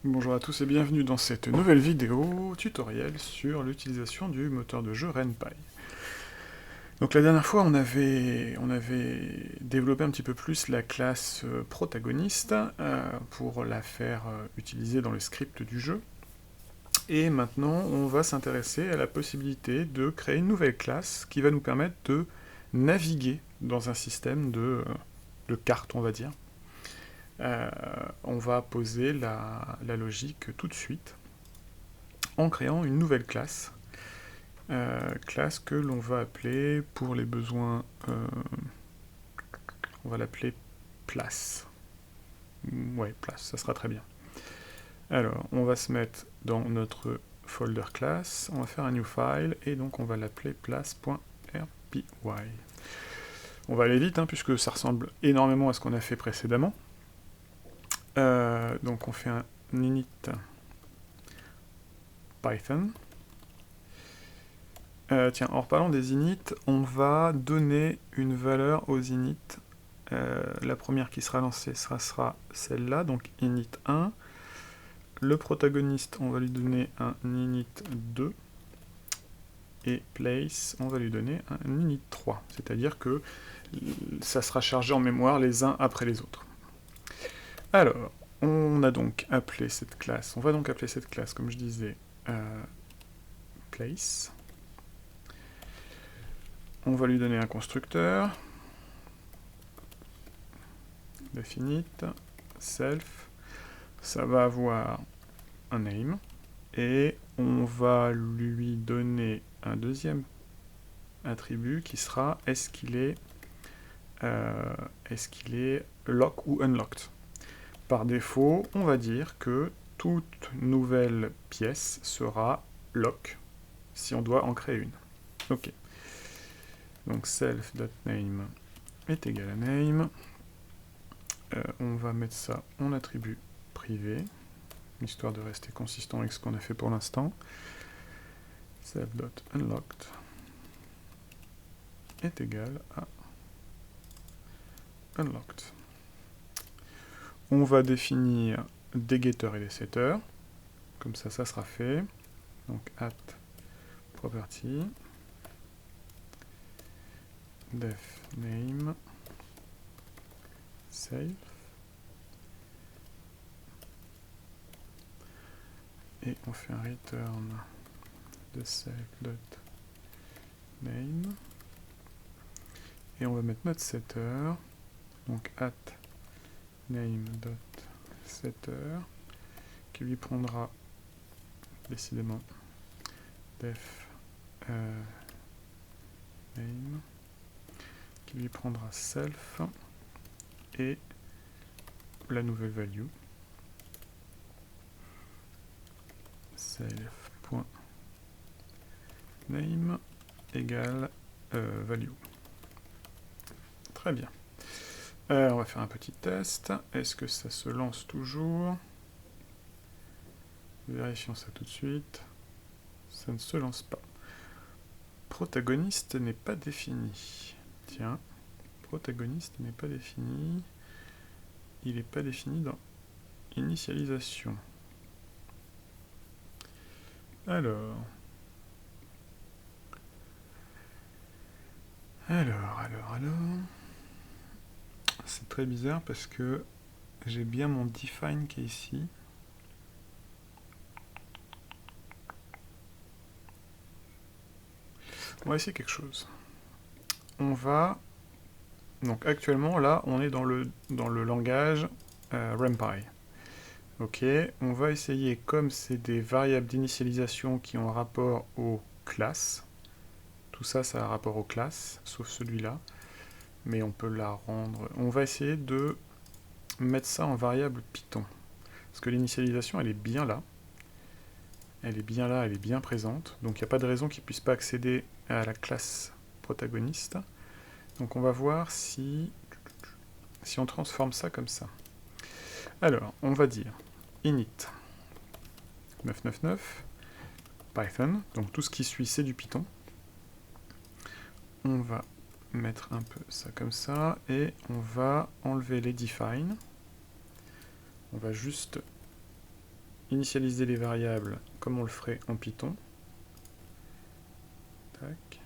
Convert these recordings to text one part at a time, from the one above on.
Bonjour à tous et bienvenue dans cette nouvelle vidéo tutoriel sur l'utilisation du moteur de jeu RenPy. Donc la dernière fois on avait développé un petit peu plus la classe protagoniste pour la faire utiliser dans le script du jeu. Et maintenant on va s'intéresser à la possibilité de créer une nouvelle classe qui va nous permettre de naviguer dans un système de cartes, on va dire. On va poser la logique tout de suite en créant une nouvelle classe. Classe que l'on va appeler, pour les besoins, on va l'appeler place. Ouais, place, ça sera très bien. Alors, on va se mettre dans notre folder classe, on va faire un new file, et donc on va l'appeler place.rpy. On va aller vite, hein, puisque ça ressemble énormément à ce qu'on a fait précédemment. Donc on fait un init Python. Tiens, en reparlant des init, on va donner une valeur aux init. La première qui sera lancée sera celle-là, donc init 1. Le protagoniste, on va lui donner un init 2. Et place, on va lui donner un init 3. C'est-à-dire que ça sera chargé en mémoire les uns après les autres. Alors, on a donc appelé cette classe, on va donc appeler cette classe, comme je disais, place. On va lui donner un constructeur, definite, self, ça va avoir un name, et on va lui donner un deuxième attribut qui sera est-ce qu'il est lock ou unlocked. Par défaut, on va dire que toute nouvelle pièce sera lock si on doit en créer une. Ok. Donc self.name est égal à name. On va mettre ça en attribut privé, histoire de rester consistant avec ce qu'on a fait pour l'instant. Self.unlocked est égal à unlocked. On va définir des getters et des setters. Comme ça, ça sera fait. Donc at property def name save. Et on fait un return de self.name. Et on va mettre notre setter. Donc at name.setter qui lui prendra décidément def name qui lui prendra self et la nouvelle value self.name égale value. Très bien. On va faire un petit test. Est-ce que ça se lance toujours? Vérifions ça tout de suite. Ça ne se lance pas. Protagoniste n'est pas défini. Tiens, protagoniste n'est pas défini. Il n'est pas défini dans initialisation. Alors. C'est très bizarre parce que j'ai bien mon define qui est ici. On va essayer quelque chose. On va... Donc actuellement, là, on est dans le langage RenPy. Ok, on va essayer, comme c'est des variables d'initialisation qui ont un rapport aux classes, tout ça, ça a un rapport aux classes, sauf celui-là, mais on peut la rendre... On va essayer de mettre ça en variable Python, parce que l'initialisation, elle est bien là. Elle est bien là, elle est bien présente, donc il n'y a pas de raison qu'il ne puisse pas accéder à la classe protagoniste. Donc on va voir si on transforme ça comme ça. Alors, on va dire init 999 Python, donc tout ce qui suit c'est du Python. On va mettre un peu ça comme ça, et on va enlever les define. On va juste initialiser les variables comme on le ferait en Python. Tac.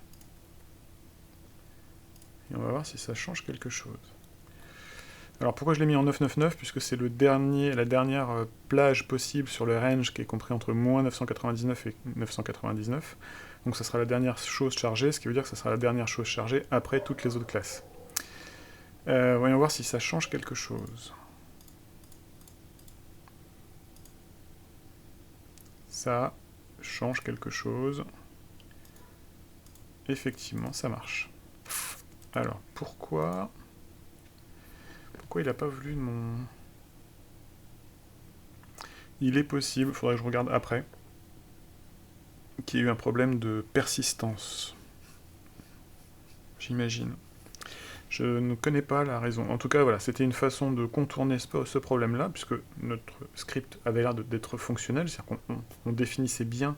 Et on va voir si ça change quelque chose. Alors pourquoi je l'ai mis en 999? Puisque c'est la dernière plage possible sur le range qui est compris entre moins 999 et 999. Donc ça sera la dernière chose chargée, ce qui veut dire que ça sera la dernière chose chargée après toutes les autres classes. Voyons voir si ça change quelque chose. Ça change quelque chose. Effectivement, ça marche. Alors, pourquoi il n'a pas voulu mon... Il est possible, il faudrait que je regarde après, qu'il y ait eu un problème de persistance. J'imagine. Je ne connais pas la raison. En tout cas, voilà, c'était une façon de contourner ce problème-là, puisque notre script avait l'air d'être fonctionnel, c'est-à-dire qu'on définissait bien,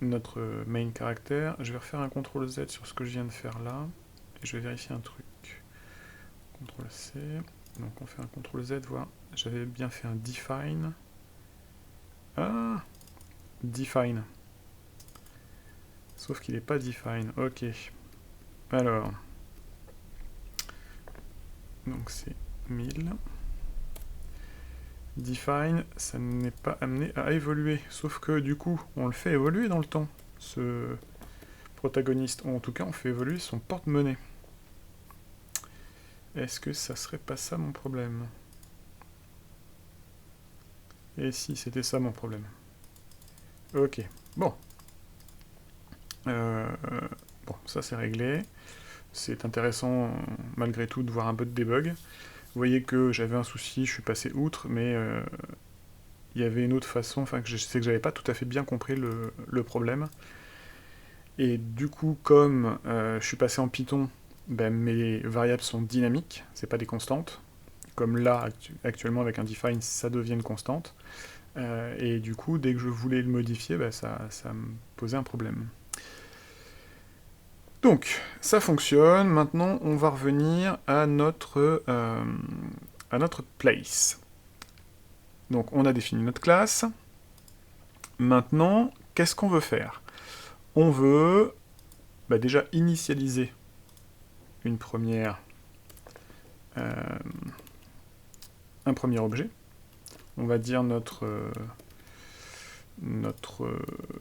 notre main caractère. Je vais refaire un CTRL-Z sur ce que je viens de faire là, et je vais vérifier un truc. CTRL-C, donc on fait un CTRL-Z, voir, j'avais bien fait un define. Ah, define. Sauf qu'il n'est pas define, ok. Alors, donc c'est 1000. Define, ça n'est pas amené à évoluer, sauf que du coup, on le fait évoluer dans le temps, ce protagoniste, ou en tout cas, on fait évoluer son porte-monnaie. Est-ce que ça serait pas ça mon problème? Et si, c'était ça mon problème. Ok, bon. Bon, ça c'est réglé. C'est intéressant, malgré tout, de voir un peu de debug. Vous voyez que j'avais un souci, je suis passé outre, mais il y avait une autre façon, enfin, c'est que j'avais pas tout à fait bien compris le problème. Et du coup, comme je suis passé en Python, ben, mes variables sont dynamiques, c'est pas des constantes. Comme là, actuellement, avec un define, ça devient une constante. Et du coup, dès que je voulais le modifier, ben, ça me posait un problème. Donc, ça fonctionne. Maintenant, on va revenir à notre place. Donc, on a défini notre classe. Maintenant, qu'est-ce qu'on veut faire? On veut déjà initialiser un premier objet. On va dire notre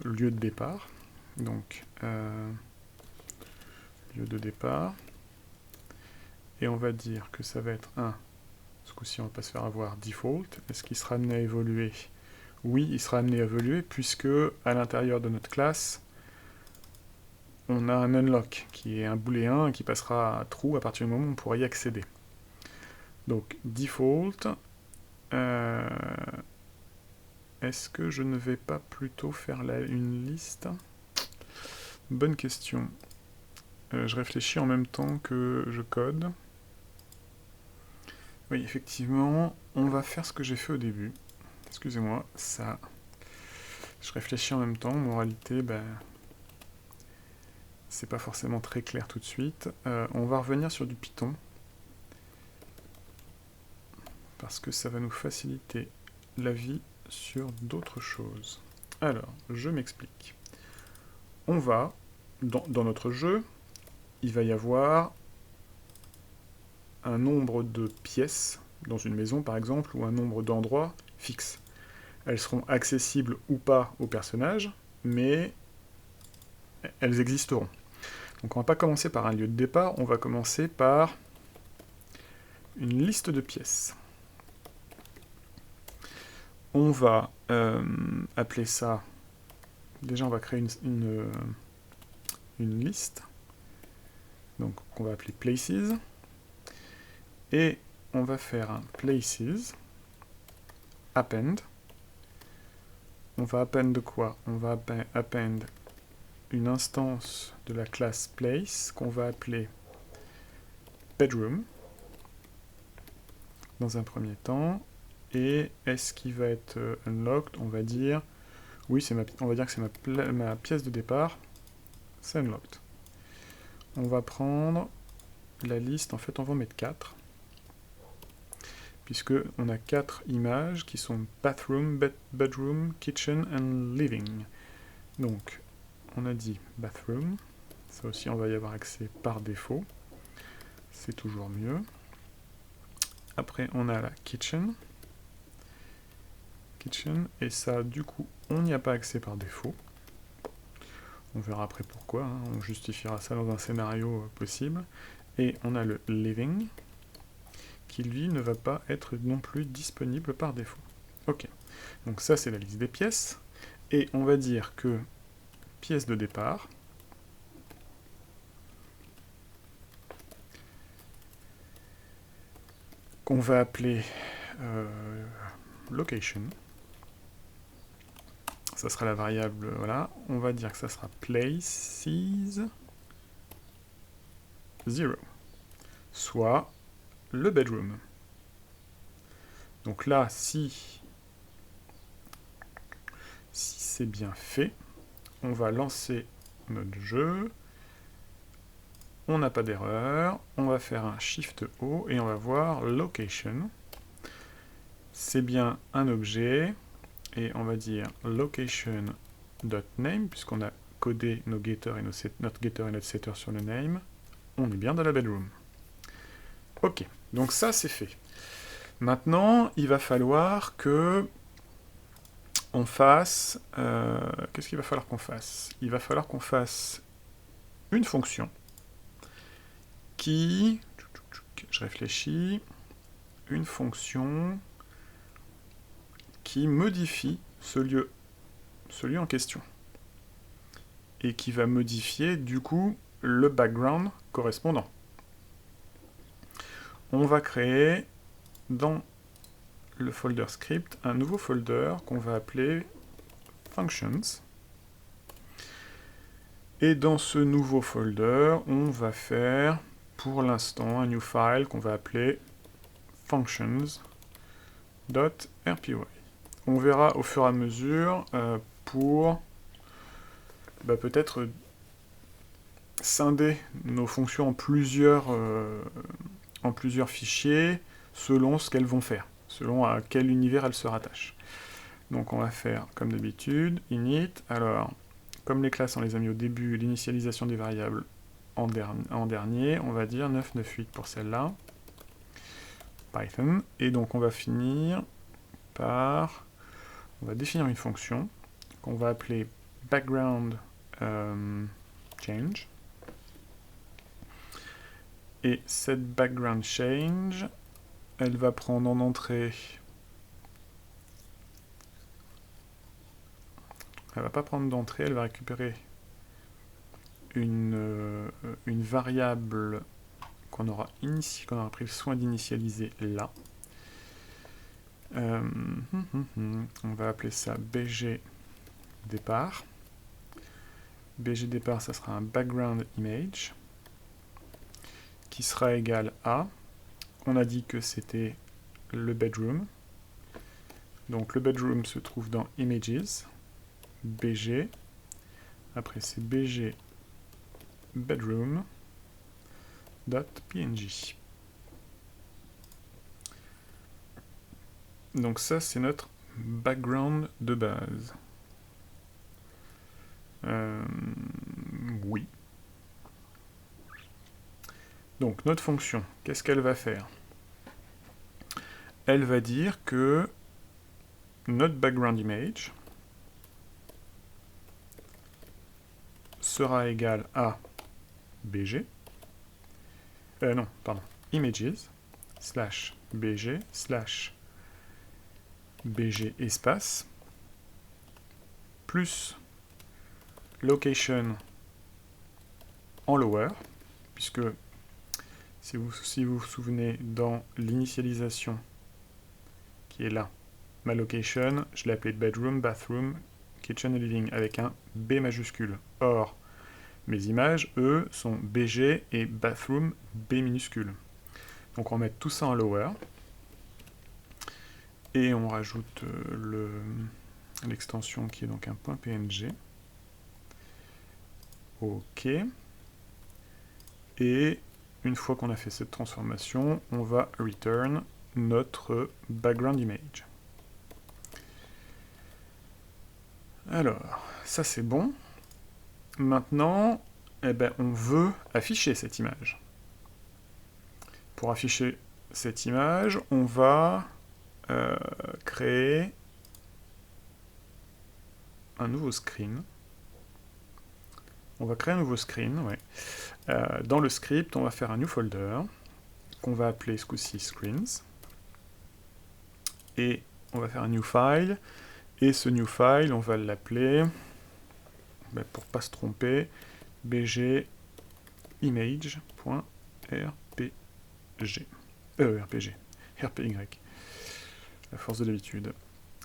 lieu de départ. Donc, lieu de départ. Et on va dire que ça va être ce coup-ci on ne va pas se faire avoir, default. Est-ce qu'il sera amené à évoluer? Oui, il sera amené à évoluer, puisque à l'intérieur de notre classe, on a un unlock, qui est un booléen qui passera à true à partir du moment où on pourra y accéder. Donc, default. Est-ce que je ne vais pas plutôt faire une liste? Bonne question. Je réfléchis en même temps que je code. Oui, effectivement, on va faire ce que j'ai fait au début. Excusez-moi, ça... Je réfléchis en même temps, mais en réalité, c'est pas forcément très clair tout de suite. On va revenir sur du Python, parce que ça va nous faciliter la vie sur d'autres choses. Alors, je m'explique. On va, dans notre jeu, il va y avoir un nombre de pièces dans une maison, par exemple, ou un nombre d'endroits fixes. Elles seront accessibles ou pas aux personnages, mais elles existeront. Donc on va pas commencer par un lieu de départ, on va commencer par une liste de pièces. On va appeler ça... Déjà, on va créer une liste, donc qu'on va appeler places, et on va faire un places append. On va append de quoi? On va append une instance de la classe place qu'on va appeler bedroom dans un premier temps. Et est-ce qu'il va être unlocked? On va dire oui, on va dire que c'est ma pièce de départ. C'est unlocked. On va prendre la liste, en fait on va en mettre 4. puisque on a 4 images qui sont bathroom, bedroom, kitchen and living. Donc, on a dit bathroom, ça aussi on va y avoir accès par défaut, c'est toujours mieux. Après, on a la kitchen, et ça, du coup, on n'y a pas accès par défaut. On verra après pourquoi, hein, on justifiera ça dans un scénario possible. Et on a le living, qui lui ne va pas être non plus disponible par défaut. Ok, donc ça c'est la liste des pièces, et on va dire que pièce de départ, qu'on va appeler location, ça sera la variable, voilà, on va dire que ça sera places 0, soit le bedroom. Donc là, si c'est bien fait, on va lancer notre jeu, on n'a pas d'erreur, on va faire un Shift O et on va voir Location. C'est bien un objet, et on va dire location.name, puisqu'on a codé nos getters et notre getter et notre setter sur le name. On est bien dans la bedroom. Ok, donc ça c'est fait. Maintenant, il va falloir que on fasse... qu'est-ce qu'il va falloir qu'on fasse? Il va falloir qu'on fasse une fonction qui... Je réfléchis. Une fonction qui modifie ce lieu en question. Et qui va modifier, du coup, le background correspondant. On va créer dans le folder script un nouveau folder qu'on va appeler functions. Et dans ce nouveau folder, on va faire pour l'instant un new file qu'on va appeler functions.rpy. On verra au fur et à mesure pour peut-être scinder nos fonctions en plusieurs fichiers selon ce qu'elles vont faire, selon à quel univers elles se rattachent. Donc on va faire comme d'habitude, init, alors comme les classes on les a mis au début, l'initialisation des variables en dernier, on va dire 998 pour celle-là, Python, et donc on va finir par, on va définir une fonction qu'on va appeler background change, et cette background change, elle va prendre en entrée, elle va pas prendre d'entrée, elle va récupérer une variable qu'on aura pris le soin d'initialiser là. On va appeler ça bg départ. Bg départ, ça sera un background image qui sera égal à, on a dit que c'était le bedroom, donc le bedroom se trouve dans images, bg, après c'est bg bedroom.png. Donc ça c'est notre background de base. Oui. Donc notre fonction, qu'est-ce qu'elle va faire? Elle va dire que notre background image sera égal à bg, non, pardon, images, slash bg, slash bg espace, plus location en lower, puisque si vous vous souvenez, dans l'initialisation qui est là, ma location, je l'ai appelée bedroom, bathroom, kitchen et living avec un B majuscule. Or, mes images, eux, sont BG et bathroom B minuscule. Donc on va mettre tout ça en lower. Et on rajoute l'extension qui est donc un .png. OK. Et une fois qu'on a fait cette transformation, on va return notre background image. Alors, ça c'est bon. Maintenant, eh ben, on veut afficher cette image. Pour afficher cette image, on va créer un nouveau screen. On va créer un nouveau screen, ouais. Dans le script, on va faire un new folder qu'on va appeler ce coup-ci screens. Et on va faire un new file. Et ce new file, on va l'appeler, ben, pour pas se tromper, bgimage.rpg. RPY. La force de l'habitude.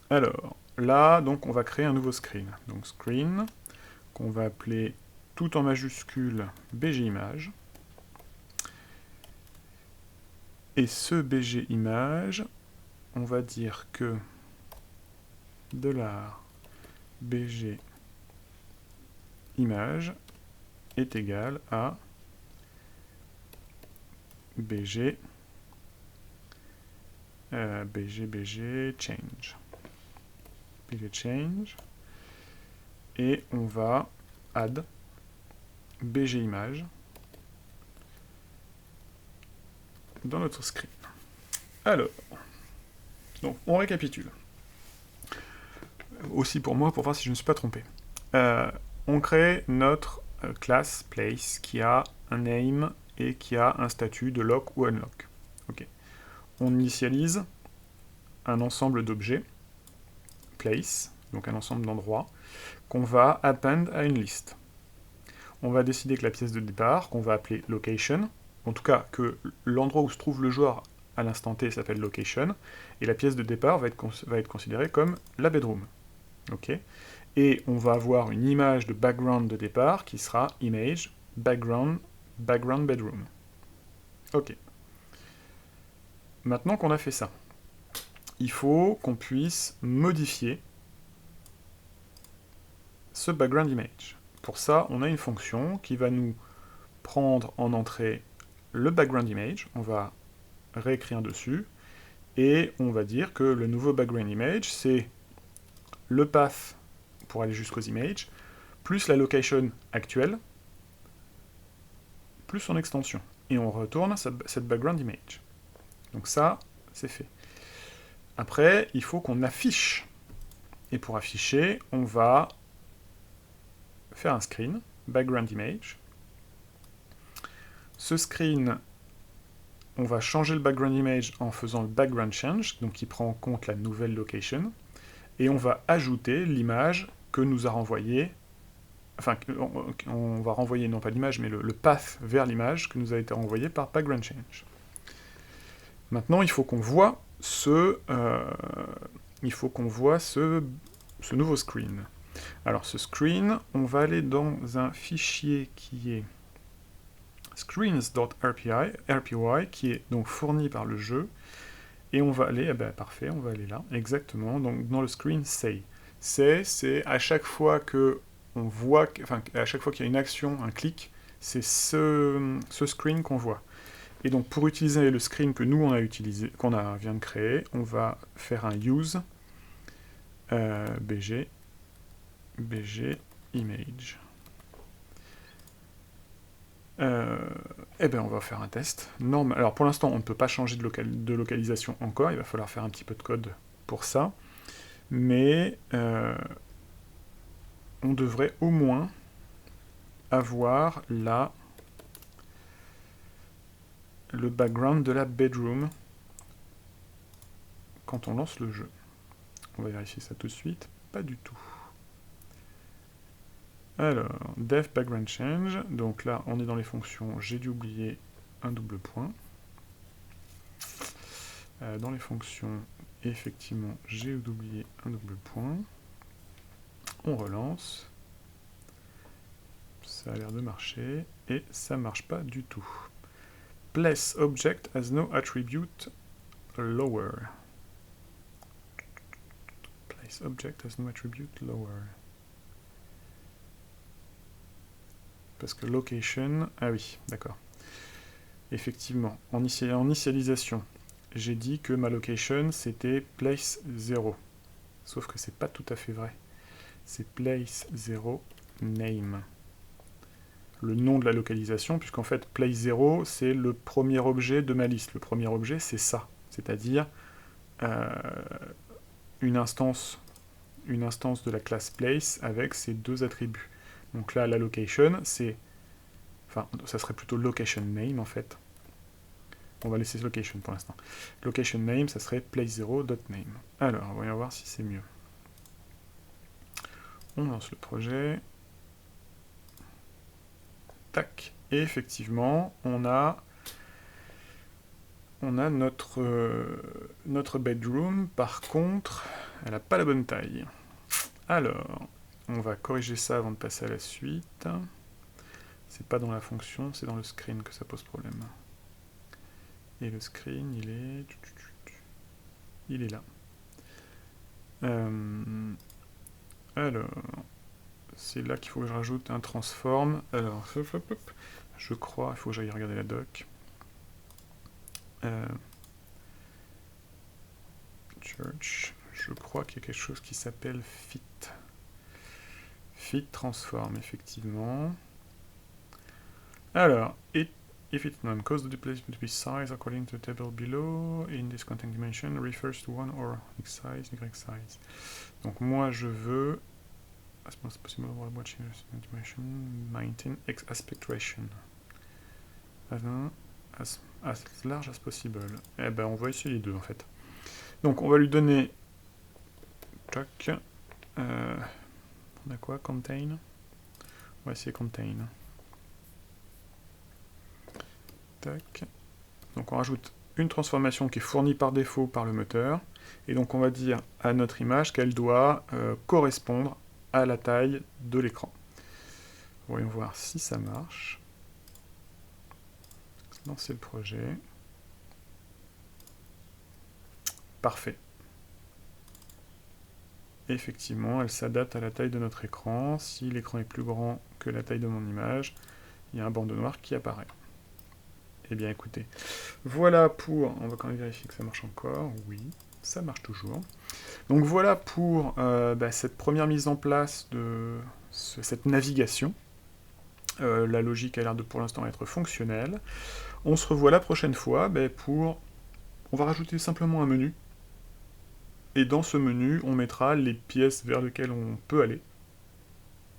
Alors, là, donc, on va créer un nouveau screen. Donc, screen, qu'on va appeler tout en majuscule bgimage. Et ce bgimage, on va dire que $bg image est égal à bg change. bg change. Et on va add bg image dans notre screen. Alors, donc on récapitule. Aussi pour moi, pour voir si je ne suis pas trompé. On crée notre classe place qui a un name et qui a un statut de lock ou unlock. Okay. On initialise un ensemble d'objets, place, donc un ensemble d'endroits, qu'on va append à une liste. On va décider que la pièce de départ, qu'on va appeler location, en tout cas que l'endroit où se trouve le joueur à l'instant T s'appelle location, et la pièce de départ va être considérée comme la bedroom. Okay. Et on va avoir une image de background de départ qui sera image background bedroom. Ok. Maintenant qu'on a fait ça, il faut qu'on puisse modifier ce background image. Pour ça, on a une fonction qui va nous prendre en entrée le background image, on va réécrire dessus, et on va dire que le nouveau background image, c'est le path pour aller jusqu'aux images, plus la location actuelle, plus son extension. Et on retourne cette background image. Donc ça, c'est fait. Après, il faut qu'on affiche. Et pour afficher, on va faire un screen, background image. Ce screen, on va changer le background image en faisant le background change, donc qui prend en compte la nouvelle location. Et on va ajouter l'image que nous a renvoyée, enfin, on va renvoyer non pas l'image, mais le path vers l'image que nous a été renvoyé par background change. Maintenant, il faut qu'on voit ce nouveau screen. Alors, ce screen, on va aller dans un fichier qui est screens.rpy, qui est donc fourni par le jeu, et on va aller, parfait, on va aller là, exactement, donc dans le screen say. C'est à chaque fois que on voit, enfin, à chaque fois qu'il y a une action, un clic, c'est ce screen qu'on voit. Et donc pour utiliser le screen que nous on a utilisé, vient de créer, on va faire un use bg image. Eh bien on va faire un test. Alors pour l'instant on ne peut pas changer de localisation encore, il va falloir faire un petit peu de code pour ça. Mais on devrait au moins avoir là le background de la bedroom quand on lance le jeu. On va vérifier ça tout de suite. Pas du tout. Alors, def background change. Donc là, on est dans les fonctions. J'ai dû oublier un double point. Dans les fonctions, effectivement, j'ai oublié un double point. On relance. Ça a l'air de marcher. Et ça marche pas du tout. Place object has no attribute lower. Place object has no attribute lower. Parce que location... Ah oui, d'accord. Effectivement, en initialisation, j'ai dit que ma location c'était place 0. Sauf que c'est pas tout à fait vrai. C'est place 0 name. Le nom de la localisation, puisqu'en fait place 0 c'est le premier objet de ma liste. Le premier objet c'est ça, c'est-à-dire une instance de la classe place avec ces deux attributs. Donc là la location c'est... Enfin, ça serait plutôt location name en fait. On va laisser location pour l'instant. Location name, ça serait place0.name. Alors, voyons voir si c'est mieux. On lance le projet. Tac. Et effectivement, on a notre bedroom. Par contre, elle n'a pas la bonne taille. Alors, on va corriger ça avant de passer à la suite. C'est pas dans la fonction, c'est dans le screen que ça pose problème. Et le screen, il est là. Alors, c'est là qu'il faut que je rajoute un transform. Alors, je crois, il faut que j'aille regarder la doc. Church, je crois qu'il y a quelque chose qui s'appelle fit. Fit transform, effectivement. Alors, if it none cause the displacement to be size according to the table below in this content dimension refers to one or x size, y size. Donc moi je veux as much as possible watching dimension 19 x aspect ratio. As large as possible. Eh ben on va essayer les deux en fait. Donc on va lui donner tac. On a quoi? Contain. On va essayer contain. Tac. Donc on rajoute une transformation qui est fournie par défaut par le moteur. Et donc on va dire à notre image qu'elle doit correspondre à la taille de l'écran. Voyons voir si ça marche. Lancer le projet. Parfait. Et effectivement, elle s'adapte à la taille de notre écran. Si l'écran est plus grand que la taille de mon image, il y a un bandeau noir qui apparaît. Eh bien écoutez, voilà pour... On va quand même vérifier que ça marche encore. Oui, ça marche toujours. Donc voilà pour cette première mise en place de cette navigation. La logique a l'air de pour l'instant être fonctionnelle. On se revoit la prochaine fois pour... On va rajouter simplement un menu. Et dans ce menu, on mettra les pièces vers lesquelles on peut aller.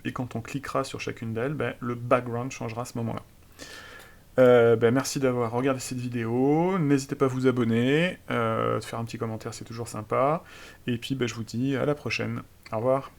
Et quand on cliquera sur chacune d'elles, le background changera à ce moment-là. Merci d'avoir regardé cette vidéo, n'hésitez pas à vous abonner, faire un petit commentaire c'est toujours sympa, et puis je vous dis à la prochaine. Au revoir.